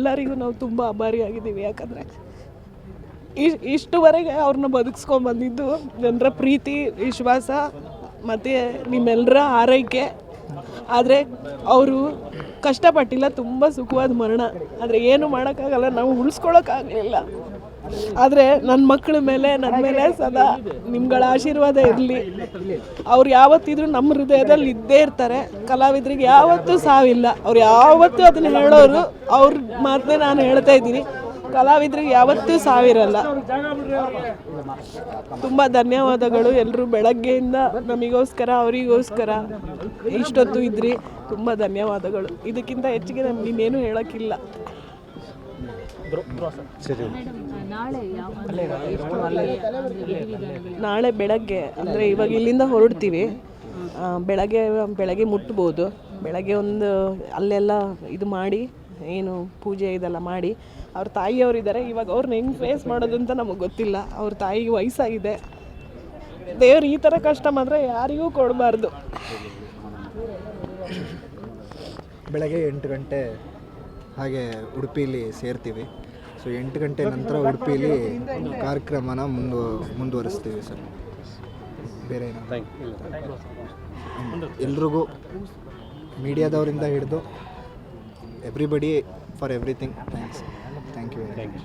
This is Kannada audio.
ಎಲ್ಲರಿಗೂ ನಾವು ತುಂಬ ಆಭಾರಿಯಾಗಿದ್ದೀವಿ. ಯಾಕಂದರೆ ಇಷ್ಟುವರೆಗೆ ಅವ್ರನ್ನ ಬದುಕಿಸ್ಕೊಂಡ್ಬಂದಿದ್ದು ಜನರ ಪ್ರೀತಿ, ವಿಶ್ವಾಸ ಮತ್ತು ನಿಮ್ಮೆಲ್ಲರ ಆರೈಕೆ. ಆದರೆ ಅವರು ಕಷ್ಟಪಟ್ಟಿಲ್ಲ, ತುಂಬ ಸುಖವಾದ ಮರಣ. ಆದರೆ ಏನು ಮಾಡೋಕ್ಕಾಗಲ್ಲ, ನಾವು ಉಳಿಸ್ಕೊಳ್ಳೋಕ್ಕಾಗಲಿಲ್ಲ. ಆದರೆ ನನ್ನ ಮಕ್ಕಳ ಮೇಲೆ, ನನ್ನ ಮೇಲೆ ಸದಾ ನಿಮ್ಗಳ ಆಶೀರ್ವಾದ ಇರಲಿ. ಅವ್ರು ಯಾವತ್ತಿದ್ರೂ ನಮ್ಮ ಹೃದಯದಲ್ಲಿ ಇದ್ದೇ ಇರ್ತಾರೆ. ಕಲಾವಿದ್ರಿಗೆ ಯಾವತ್ತೂ ಸಾವಿಲ್ಲ. ಅವ್ರು ಯಾವತ್ತೂ ಅದನ್ನು ಹೇಳೋರು. ಅವ್ರ ಮಾತನ್ನೇ ನಾನು ಹೇಳ್ತಾ ಇದ್ದೀನಿ, ಕಲಾವಿದ್ರಿಗೆ ಯಾವತ್ತೂ ಸಾವಿರಲ್ಲ. ತುಂಬ ಧನ್ಯವಾದಗಳು ಎಲ್ಲರೂ. ಬೆಳಗ್ಗೆಯಿಂದ ನಮಗೋಸ್ಕರ, ಅವರಿಗೋಸ್ಕರ ಇಷ್ಟೊತ್ತು ಇದ್ರಿ. ತುಂಬ ಧನ್ಯವಾದಗಳು. ಇದಕ್ಕಿಂತ ಹೆಚ್ಚಿಗೆ ನಮ್ಗೆ ಇನ್ನೇನು ಹೇಳೋಕ್ಕಿಲ್ಲ. ನಾಳೆ ಬೆಳಗ್ಗೆ ಅಂದರೆ ಇವಾಗ ಇಲ್ಲಿಂದ ಹೊರಡ್ತೀವಿ. ಬೆಳಗ್ಗೆ ಮುಟ್ಬೋದು. ಬೆಳಗ್ಗೆ ಒಂದು ಅಲ್ಲೆಲ್ಲ ಇದು ಮಾಡಿ, ಏನು ಪೂಜೆ ಇದೆಲ್ಲ ಮಾಡಿ, ಅವ್ರ ತಾಯಿಯವರಿದ್ದಾರೆ. ಇವಾಗ ಅವ್ರನ್ನ ಹೆಂಗೆ ಫೇಸ್ ಮಾಡೋದು ಅಂತ ನಮಗೆ ಗೊತ್ತಿಲ್ಲ. ಅವ್ರ ತಾಯಿಗೆ ವಯಸ್ಸಾಗಿದೆ. ದೇವ್ರು ಈ ಥರ ಕಷ್ಟ ಮಾತ್ರ ಯಾರಿಗೂ ಕೊಡಬಾರ್ದು. ಬೆಳಗ್ಗೆ 8 ಗಂಟೆ ಹಾಗೆ ಉಡುಪಿಲಿ ಸೇರ್ತೀವಿ. ಸೊ 8 ಗಂಟೆ ನಂತರ ಉಡುಪಿಲಿ ಕಾರ್ಯಕ್ರಮನ ಮುಂದುವರಿಸ್ತೀವಿ ಸರ್. ಬೇರೆ ಎಲ್ರಿಗೂ ಮೀಡಿಯಾದವರಿಂದ ಹಿಡಿದು everybody for everything thanks. Thank you.